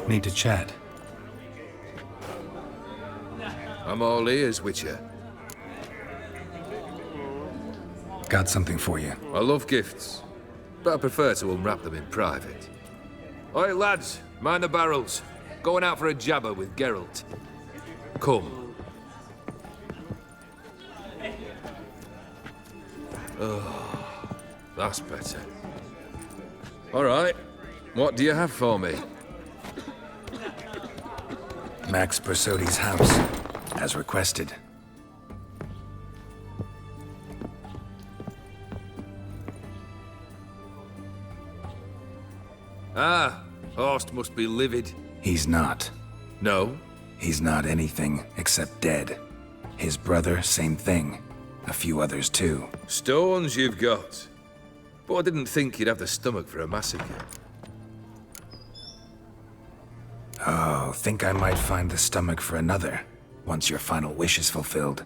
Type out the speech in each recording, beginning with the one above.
Need to chat. I'm all ears, Witcher. Got something for you. I love gifts, but I prefer to unwrap them in private. Oi, lads, mind the barrels. Going out for a jabber with Geralt. Come. Oh, that's better. All right, what do you have for me? Max Bersodi's house, as requested. Ah, Horst must be livid. He's not. No? He's not anything except dead. His brother, same thing. A few others too. Stones you've got. But I didn't think you'd have the stomach for a massacre. Oh, think I might find the stomach for another, once your final wish is fulfilled.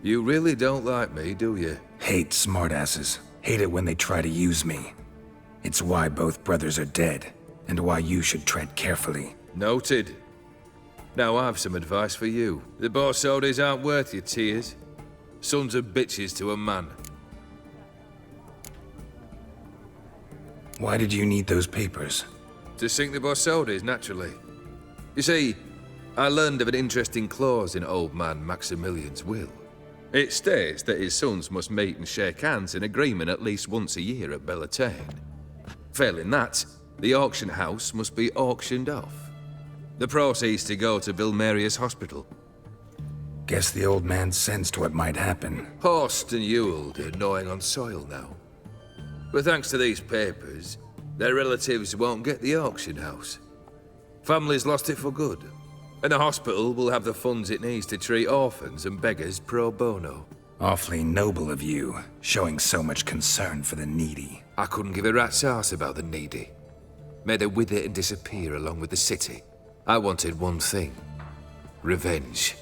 You really don't like me, do you? Hate smartasses. Hate it when they try to use me. It's why both brothers are dead, and why you should tread carefully. Noted. Now I've some advice for you. The Borsodis aren't worth your tears. Sons of bitches to a man. Why did you need those papers? To sink the Borsodis, naturally. You see, I learned of an interesting clause in old man Maximilian's will. It states that his sons must meet and shake hands in agreement at least once a year at Bellartane. Failing that, the auction house must be auctioned off. The proceeds to go to Vilmeria's hospital. Guess the old man sensed what might happen. Horst and Ewald are gnawing on soil now. But thanks to these papers, their relatives won't get the auction house. Family's lost it for good, and the hospital will have the funds it needs to treat orphans and beggars pro bono. Awfully noble of you, showing so much concern for the needy. I couldn't give a rat's ass about the needy. May they wither and disappear along with the city. I wanted one thing. Revenge.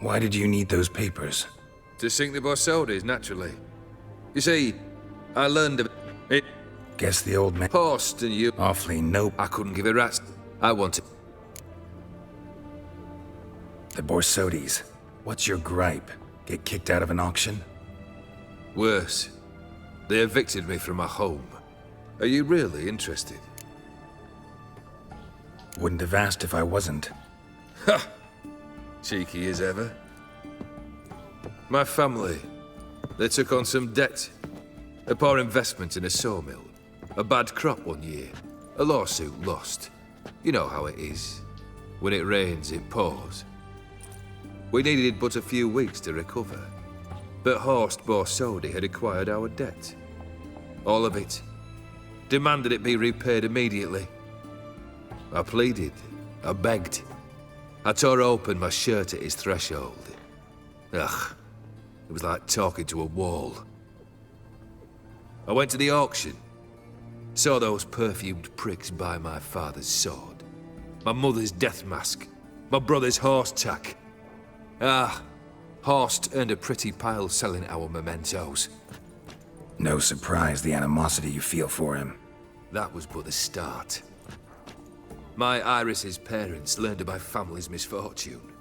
Why did you need those papers? To sink the Borsodis, naturally. You see, I learned of it. Guess the old man... Horst and you... Awfully noble. I couldn't give a rat's... I wanted... The Borsodis. What's your gripe? Get kicked out of an auction? Worse. They evicted me from my home. Are you really interested? Wouldn't have asked if I wasn't. Ha! Cheeky as ever. My family, they took on some debt. A poor investment in a sawmill. A bad crop one year. A lawsuit lost. You know how it is. When it rains, it pours. We needed but a few weeks to recover. But Horst Borsodi had acquired our debt. All of it. Demanded it be repaid immediately. I pleaded. I begged. I tore open my shirt at his threshold. Ugh. It was like talking to a wall. I went to the auction. Saw those perfumed pricks buy my father's sword. My mother's death mask. My brother's horse tack. Ah, Horst earned a pretty pile selling our mementos. No surprise the animosity you feel for him. That was but the start. My Iris's parents learned of my family's misfortune,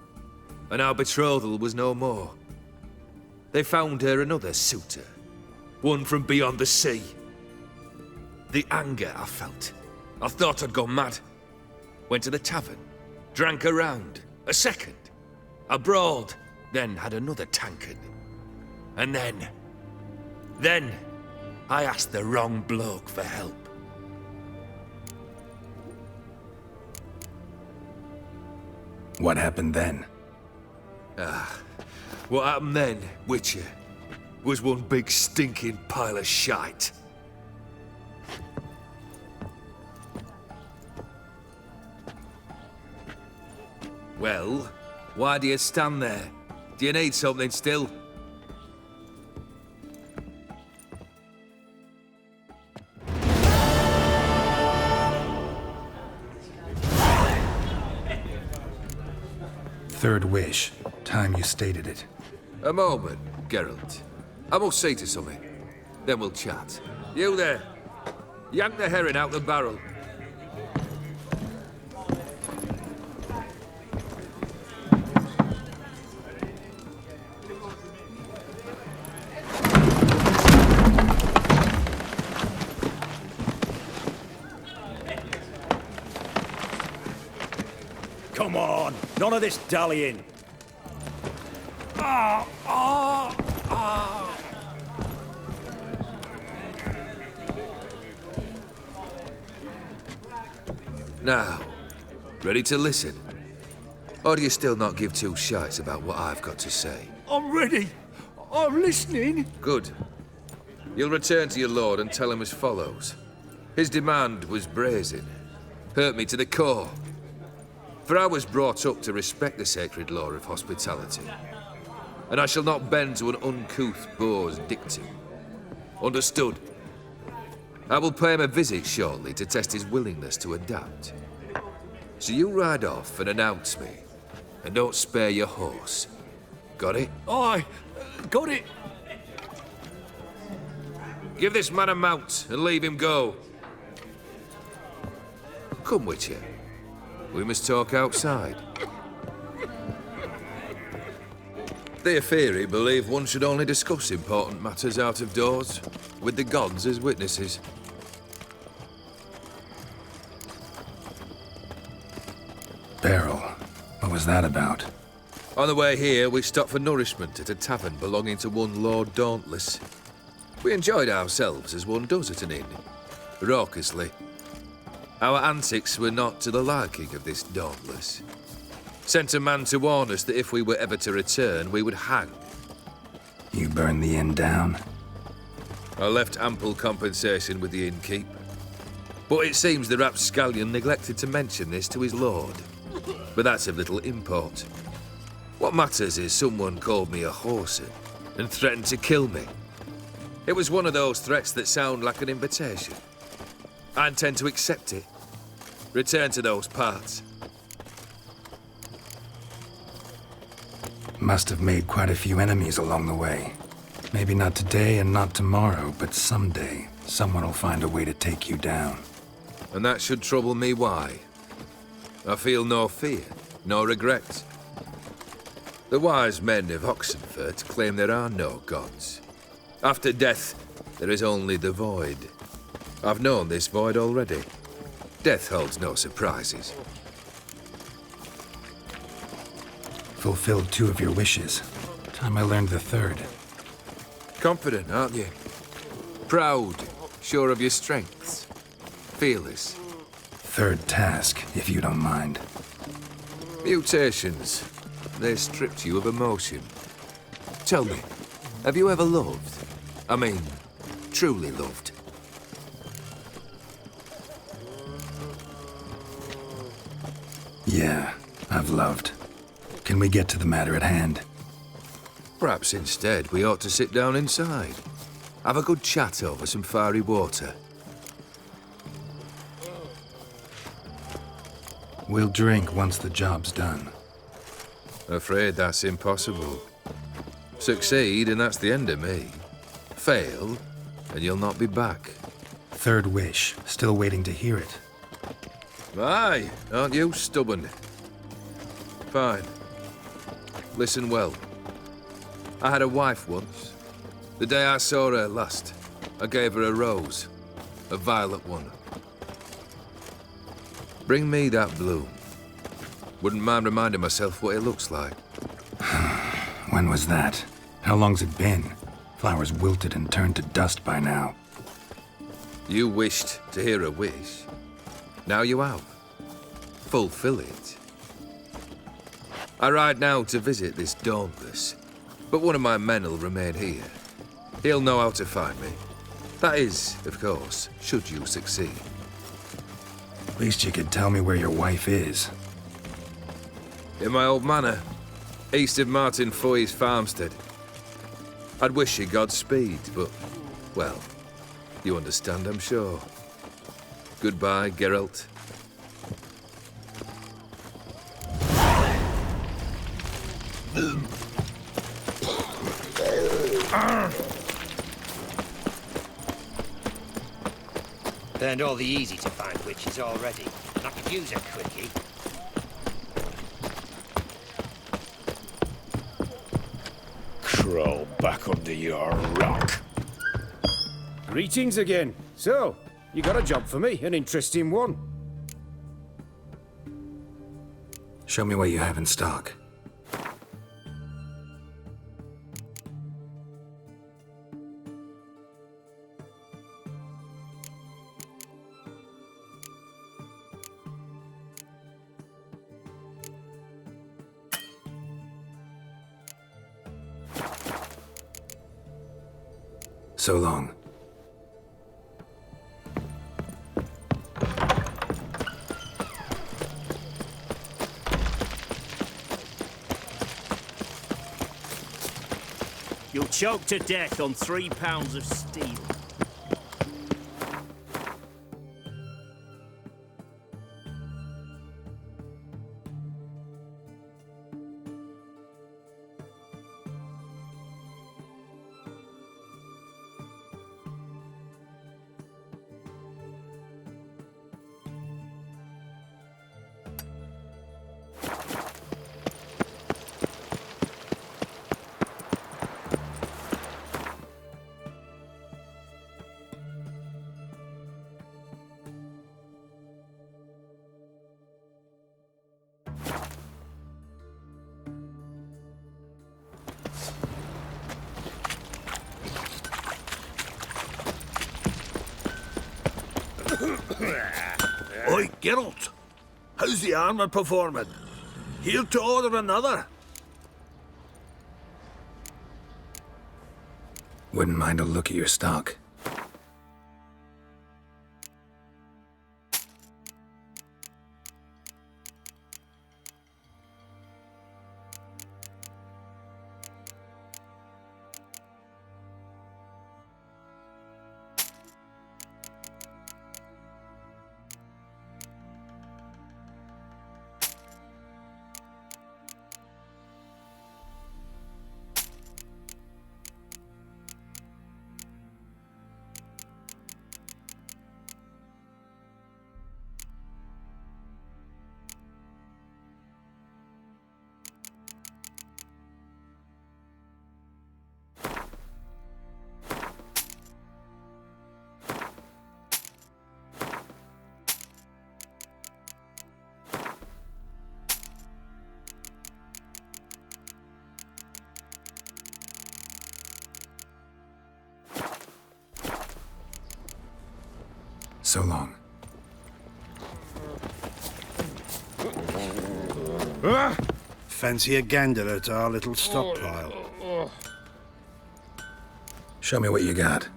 and our betrothal was no more. They found her another suitor, one from beyond the sea. The anger I felt. I thought I'd gone mad. Went to the tavern, drank a round, a second, a brawled, then had another tankard. And then, I asked the wrong bloke for help. What happened then? What happened then, Witcher, was one big stinking pile of shite. Well, why do you stand there? Do you need something still? Third wish. Time you stated it. A moment, Geralt. I must say to something. Then we'll chat. You there. Yank the herring out the barrel. Come on, none of this dallying. Now, ready to listen? Or do you still not give two shites about what I've got to say? I'm ready. I'm listening. Good. You'll return to your lord and tell him as follows. His demand was brazen. Hurt me to the core. For I was brought up to respect the sacred law of hospitality. And I shall not bend to an uncouth boor's dictum. Understood? I will pay him a visit shortly to test his willingness to adapt. So you ride off and announce me. And don't spare your horse. Got it? Aye, got it. Give this man a mount and leave him go. Come with you. We must talk outside. The Aetheri believe one should only discuss important matters out of doors, with the gods as witnesses. Beryl, what was that about? On the way here, we stopped for nourishment at a tavern belonging to one Lord Dauntless. We enjoyed ourselves as one does at an inn, raucously. Our antics were not to the liking of this Dauntless. Sent a man to warn us that if we were ever to return, we would hang. You burned the inn down? I left ample compensation with the innkeep. But it seems the rapscallion neglected to mention this to his lord. But that's of little import. What matters is someone called me a whoreson and threatened to kill me. It was one of those threats that sound like an invitation. I intend to accept it. Return to those parts. Must have made quite a few enemies along the way. Maybe not today and not tomorrow, but someday, someone will find a way to take you down. And that should trouble me why? I feel no fear, no regret. The wise men of Oxenfurt claim there are no gods. After death, there is only the void. I've known this void already. Death holds no surprises. Fulfilled 2 of your wishes. Time I learned the 3rd. Confident, aren't you? Proud, sure of your strengths. Fearless. 3rd task, if you don't mind. Mutations. They stripped you of emotion. Tell me, have you ever loved? I mean, truly loved? Yeah, I've loved. Can we get to the matter at hand? Perhaps instead we ought to sit down inside. Have a good chat over some fiery water. We'll drink once the job's done. Afraid that's impossible. Succeed, and that's the end of me. Fail, and you'll not be back. 3rd wish. Still waiting to hear it. Aye, aren't you stubborn? Fine. Listen well. I had a wife once. The day I saw her last, I gave her a rose. A violet one. Bring me that bloom. Wouldn't mind reminding myself what it looks like. When was that? How long's it been? Flowers wilted and turned to dust by now. You wished to hear a wish. Now you have. Fulfill it. I ride now to visit this Dauntless, but one of my men will remain here. He'll know how to find me. That is, of course, should you succeed. At least you could tell me where your wife is. In my old manor, east of Martin Foy's farmstead. I'd wish you Godspeed, but, well, you understand, I'm sure. Goodbye, Geralt. Burned all the easy-to-find witches already. I could use a quickie. Crawl back under your rock. Greetings again. So, you got a job for me, an interesting one. Show me what you have in stock. So long. You'll choke to death on 3 pounds of steel. Oi, Geralt! How's the armour performing? Here to order another? Wouldn't mind a look at your stock. So long. Fancy a gander at our little stockpile? Show me what you got.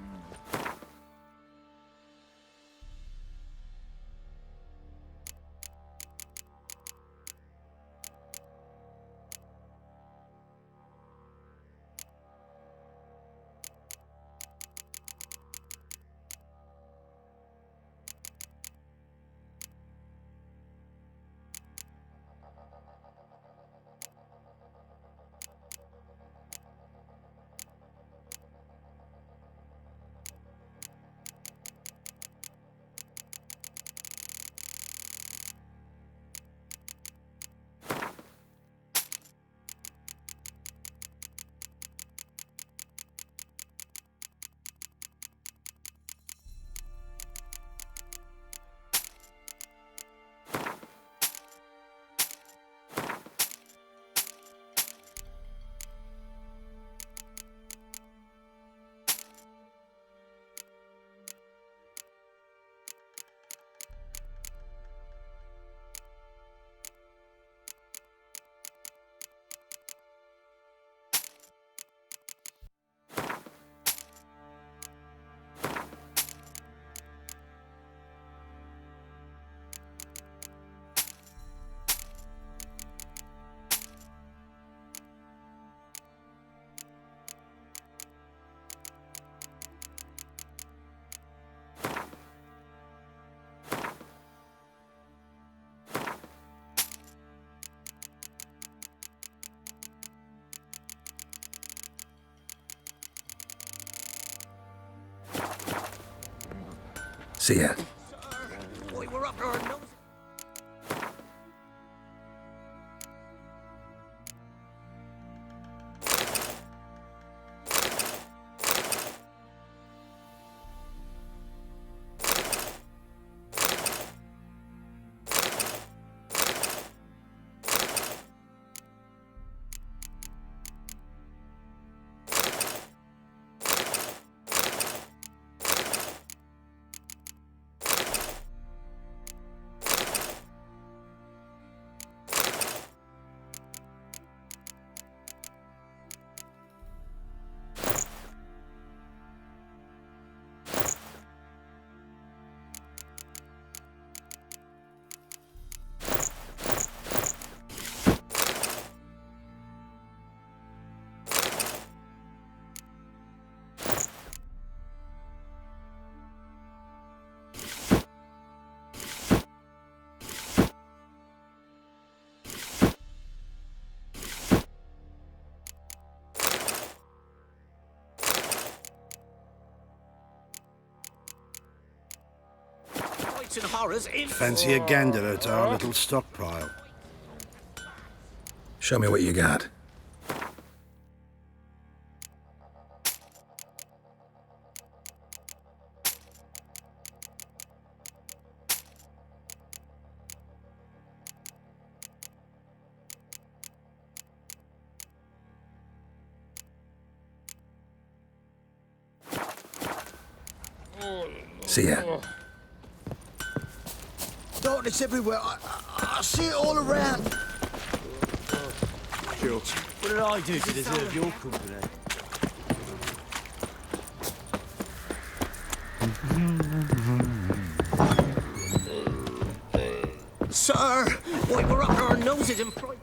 See ya. Boy, we're up to our nose. Frights and horrors in. Fancy a gander at our little stockpile. Show me what you got. See ya. Darkness everywhere. I see it all around. What did I do to deserve your company? Sir! Boy, we're up to our noses in fright.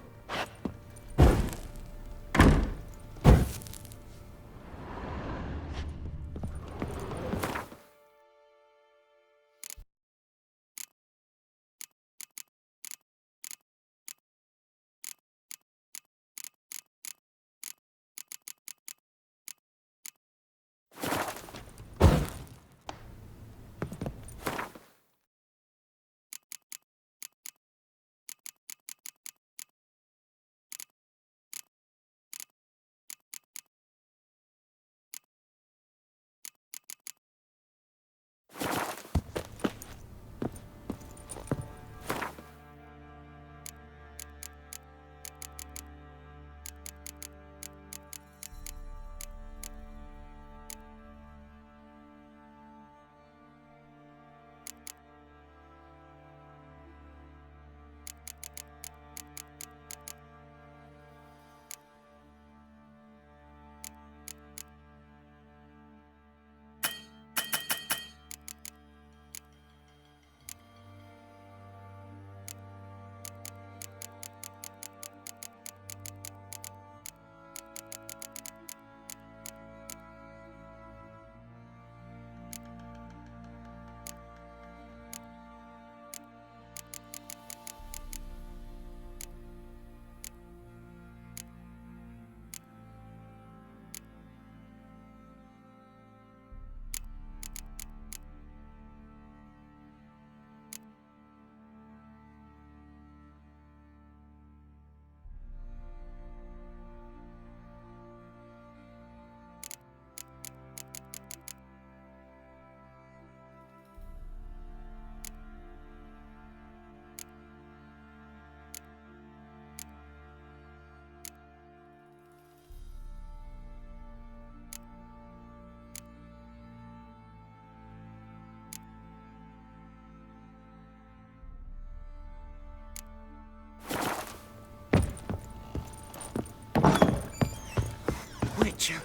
Witcher,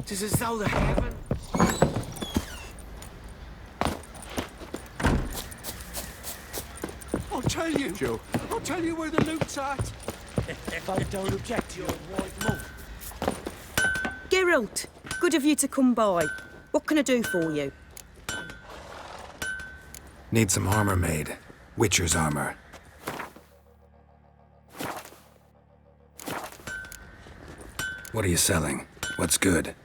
'tis as though the heaven. I'll tell you. Joe. I'll tell you where the loot's at. If I don't object to your white mug. Geralt, good of you to come by. What can I do for you? Need some armor made. Witcher's armor. What are you selling? What's good?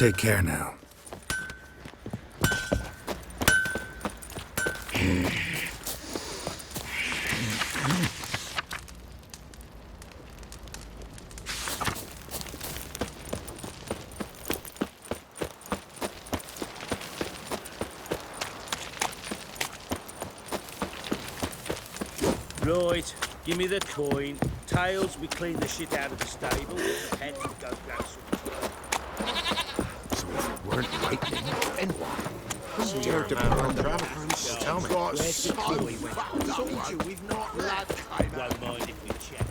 Take care now. Right, give me the coin. Tails, we clean the shit out of the stable. Heads, we go grab some. So if it weren't lightning, then what? Scared to put on the travelers. Tell me. Where's the coin? Told you we've not lad. Won't mind if we check.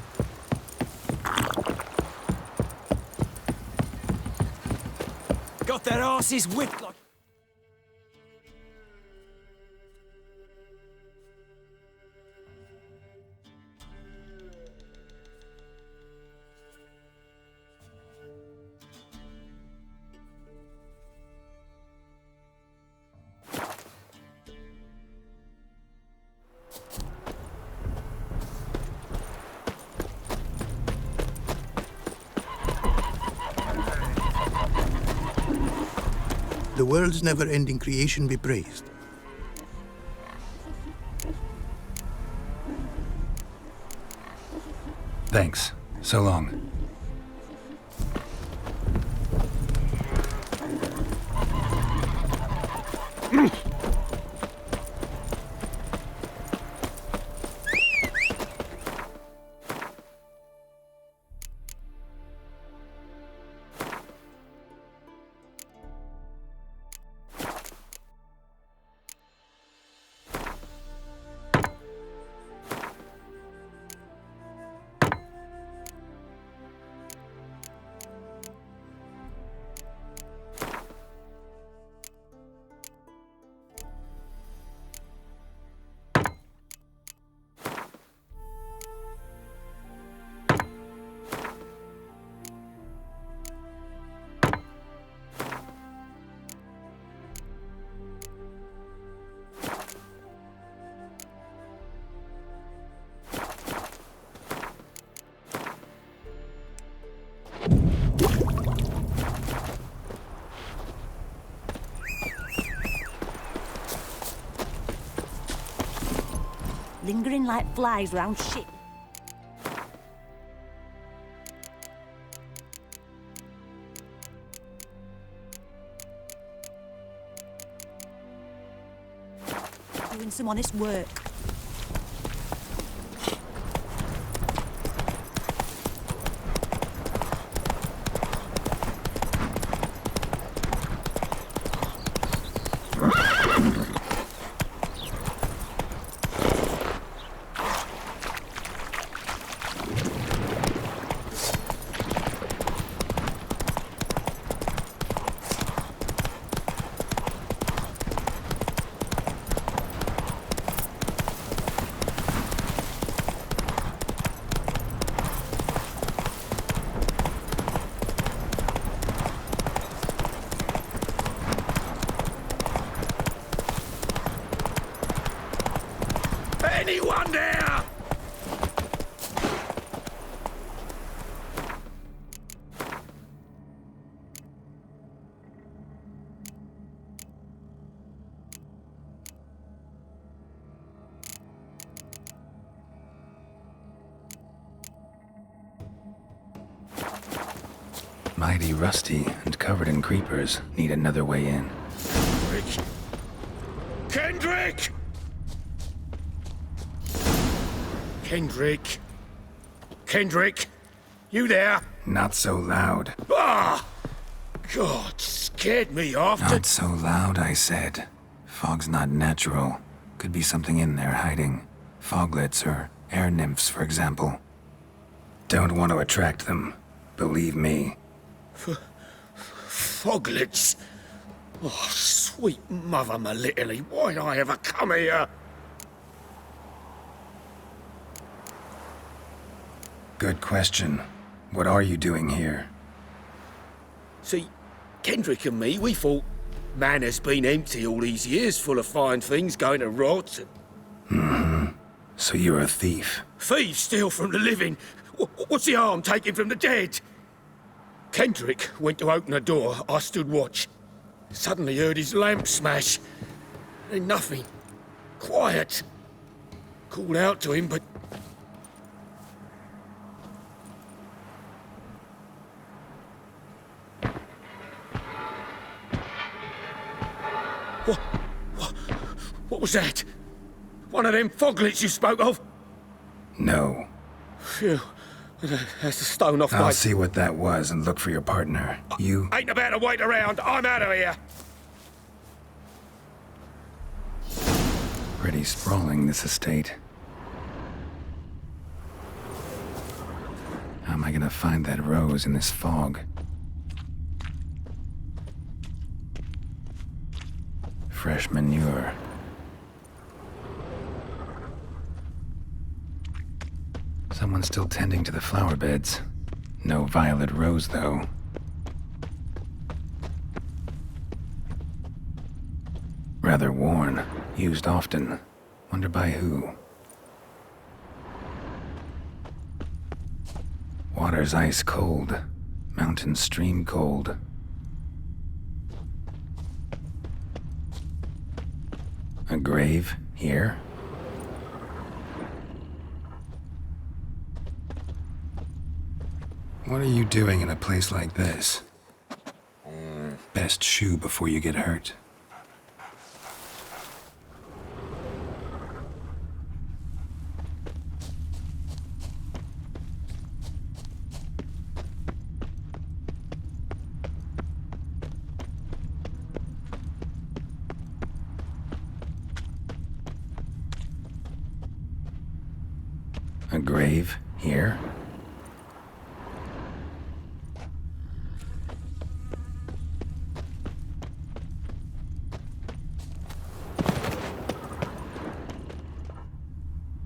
Got their asses whipped like... The world's never-ending creation be praised. Thanks. So long. Lingering like flies round shit. Doing some honest work. Anyone there? Mighty rusty and covered in creepers. Need another way in. Kendrick! Kendrick? Kendrick? You there? Not so loud. Ah! God, scared me off. Not so loud, I said. Fog's not natural. Could be something in there hiding. Foglets or air nymphs, for example. Don't want to attract them. Believe me. Foglets? Oh, sweet mother Melitterly, why'd I ever come here? Good question. What are you doing here? See, Kendrick and me, we thought man has been empty all these years, full of fine things going to rot. So you're a thief. Thieves steal from the living. What's the harm taking from the dead? Kendrick went to open the door. I stood watch. Suddenly heard his lamp smash. Then nothing. Quiet. Called out to him, but... What was that? One of them foglets you spoke of? No. Phew. That's the stone off I'll my... see what that was and look for your partner. You... Ain't about to wait around. I'm out of here. Pretty sprawling, this estate. How am I gonna find that rose in this fog? Fresh manure. Someone's still tending to the flower beds. No violet rose, though. Rather worn. Used often. Wonder by who. Water's ice cold. Mountain stream cold. A grave here? What are you doing in a place like this? Best shoe before you get hurt. A grave here?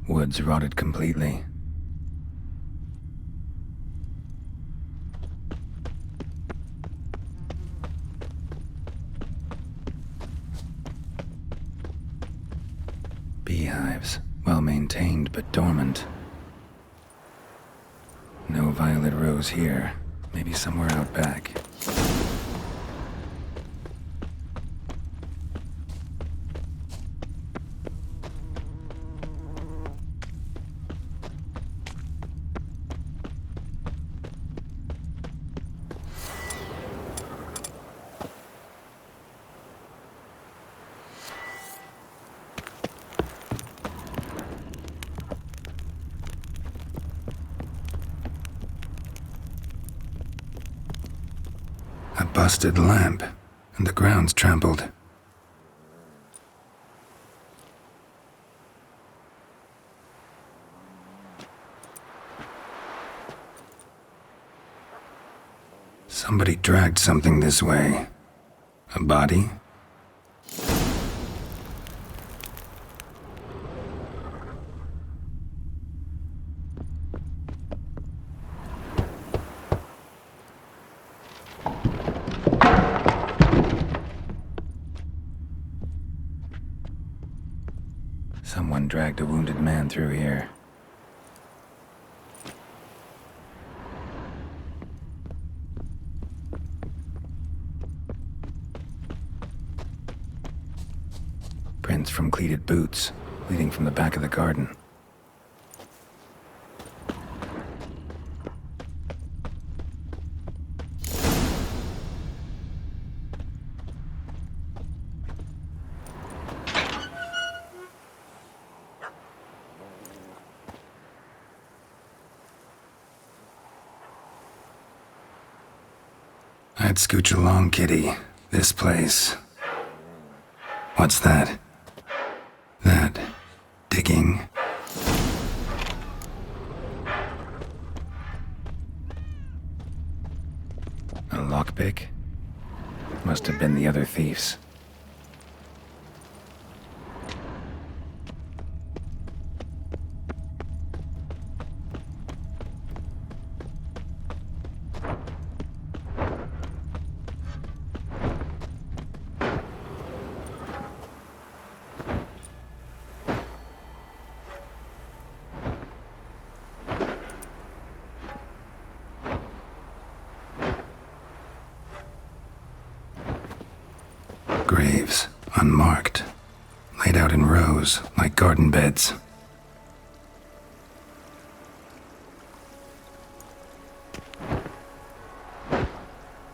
Woods rotted completely. Beehives, well maintained but dormant. No violet rose here. Maybe somewhere out back. A busted lamp, and the ground's trampled. Somebody dragged something this way. A body? Someone dragged a wounded man through here. Prints from cleated boots, leading from the back of the garden. I'd scooch along, kitty. This place. What's that? That... digging? A lockpick? Must have been the other thieves. unmarked, laid out in rows like garden beds.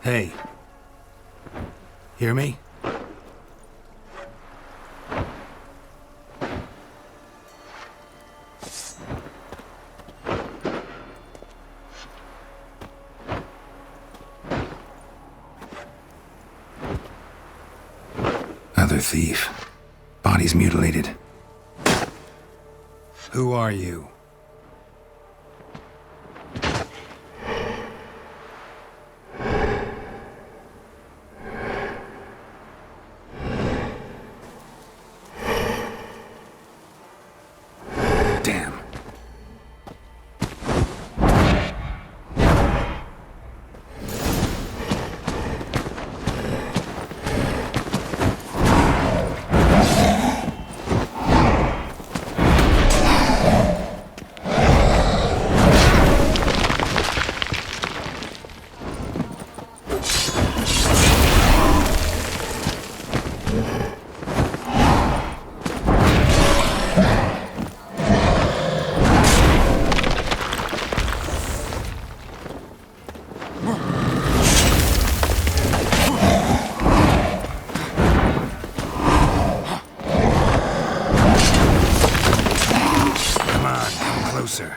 Hey. Hear me? Other thief. Bodies mutilated. Who are you? Damn. Closer.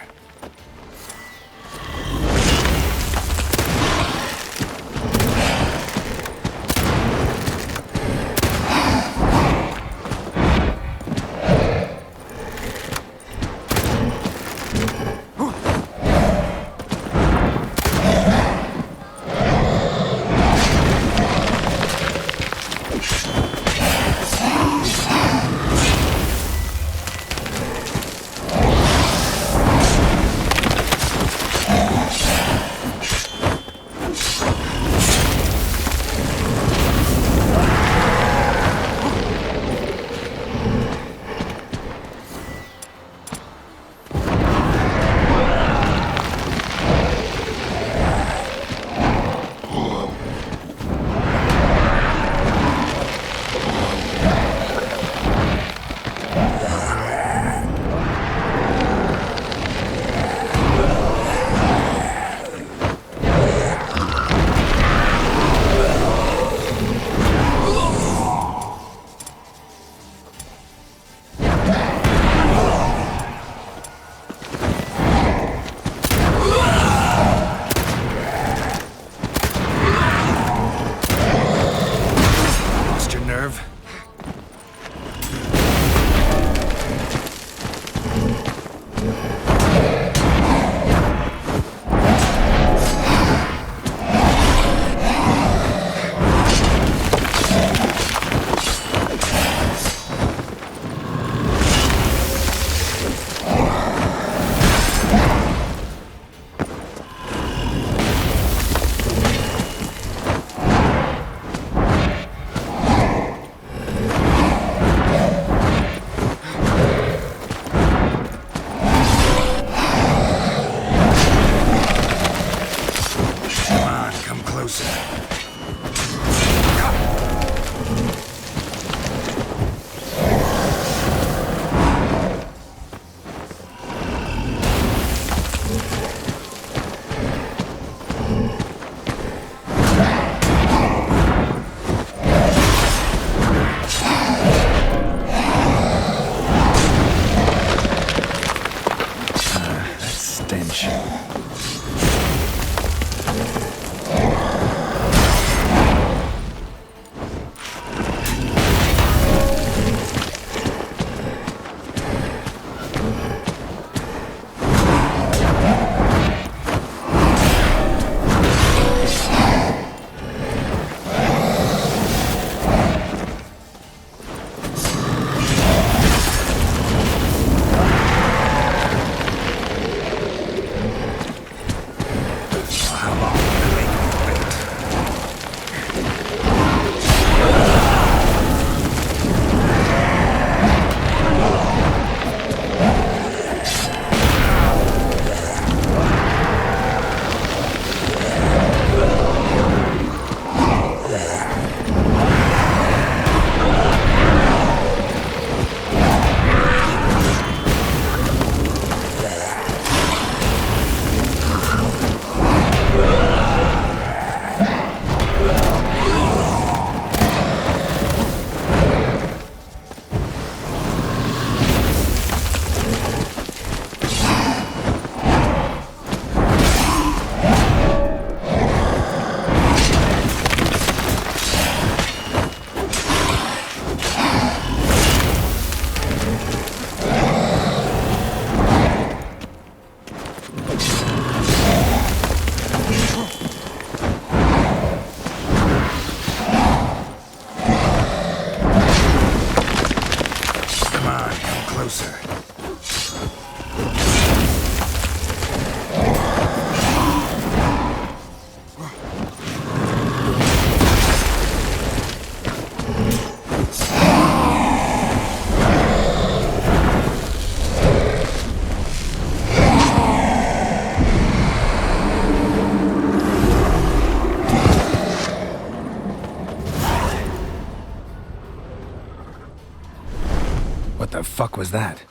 the fuck was that?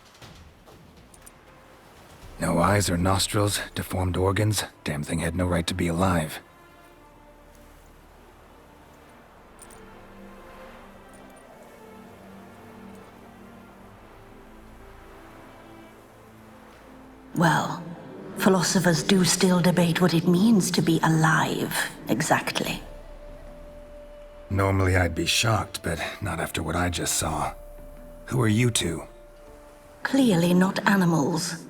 No eyes or nostrils, deformed organs. Damn thing had no right to be alive. Well, philosophers do still debate what it means to be alive, exactly. Normally I'd be shocked, but not after what I just saw. Who are you two? Clearly not animals.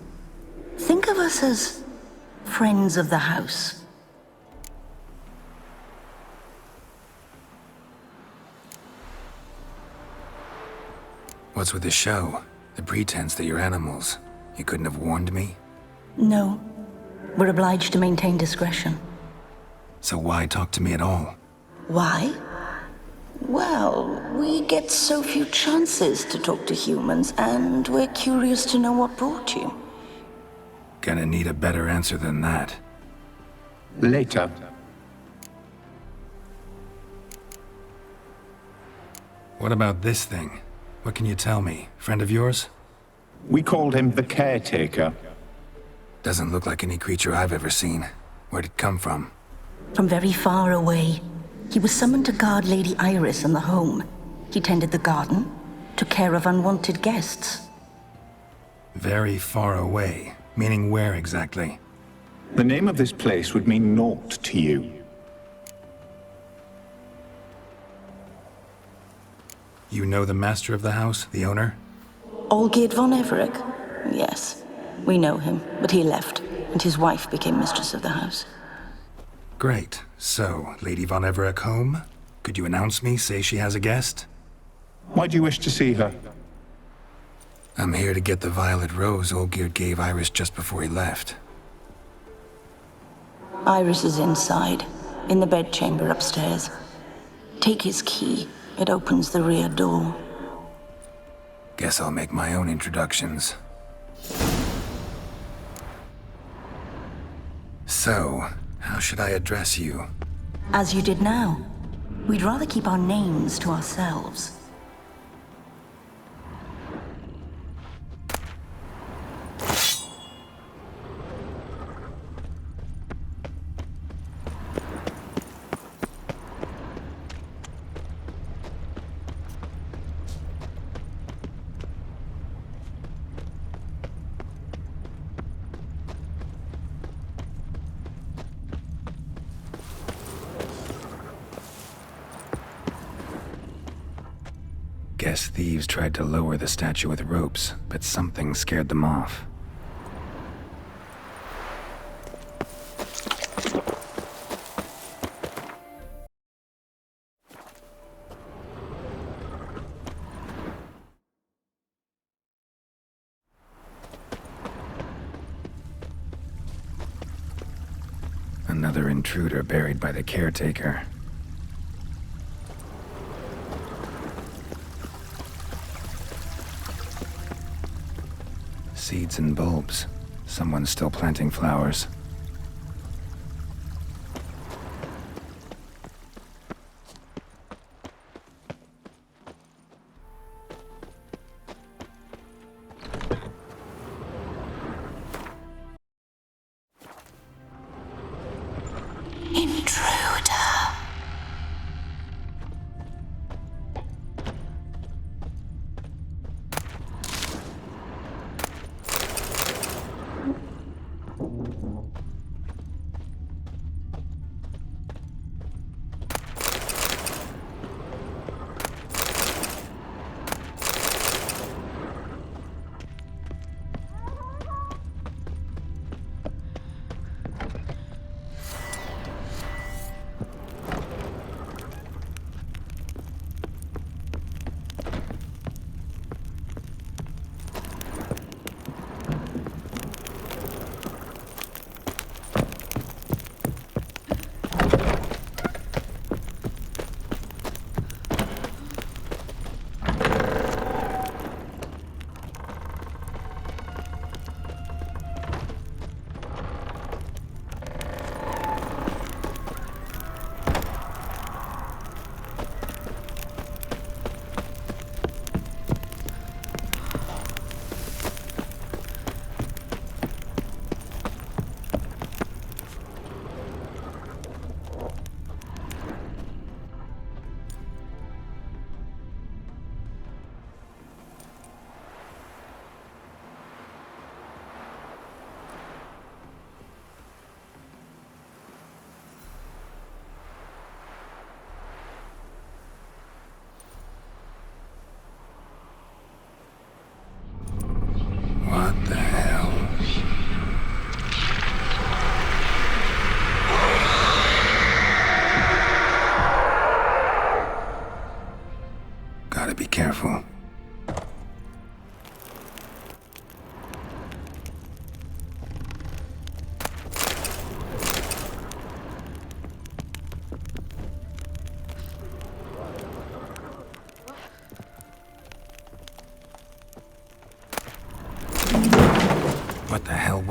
Think of us as friends of the house. What's with the show? The pretense that you're animals. You couldn't have warned me? No. We're obliged to maintain discretion. So why talk to me at all? Why? Well, we get so few chances to talk to humans, and we're curious to know what brought you. Gonna need a better answer than that. Later. What about this thing? What can you tell me? Friend of yours? We called him the Caretaker. Doesn't look like any creature I've ever seen. Where'd it come from? From very far away. He was summoned to guard Lady Iris and the home. He tended the garden, took care of unwanted guests. Very far away. Meaning where exactly? The name of this place would mean naught to you. You know the master of the house, the owner? Olgierd von Everec? Yes. We know him, but he left, and his wife became mistress of the house. Great. So, Lady von Everec home? Could you announce me, say she has a guest? Why do you wish to see her? I'm here to get the violet rose Olgierd gave Iris just before he left. Iris is inside, in the bedchamber upstairs. Take his key. It opens the rear door. Guess I'll make my own introductions. So, how should I address you? As you did now. We'd rather keep our names to ourselves. Guess thieves tried to lower the statue with ropes, but something scared them off. Another intruder buried by the caretaker. Seeds and bulbs. Someone's still planting flowers.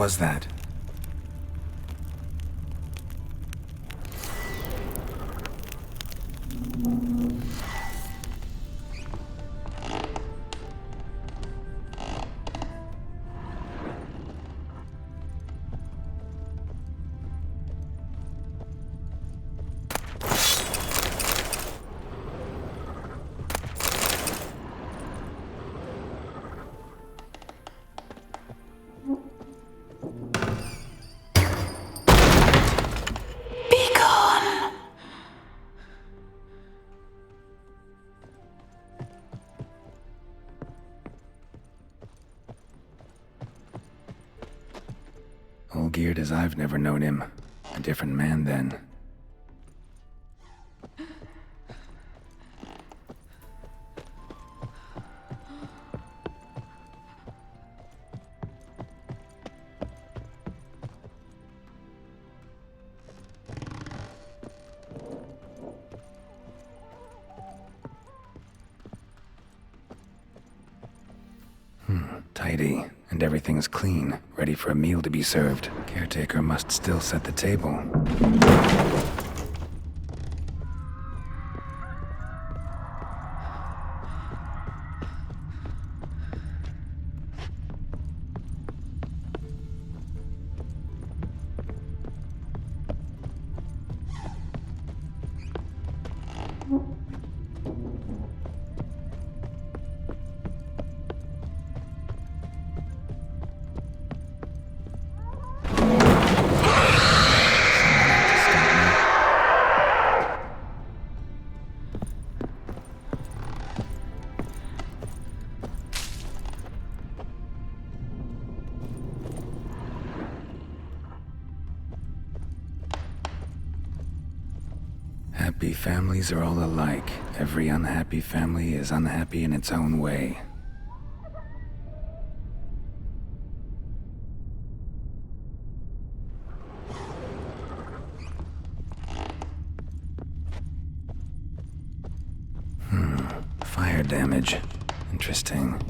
was that? All geared as I've never known him. A different man then. Tidy, and everything's clean, ready for a meal to be served. Caretaker must still set the table. Happy families are all alike. Every unhappy family is unhappy in its own way. Fire damage. Interesting.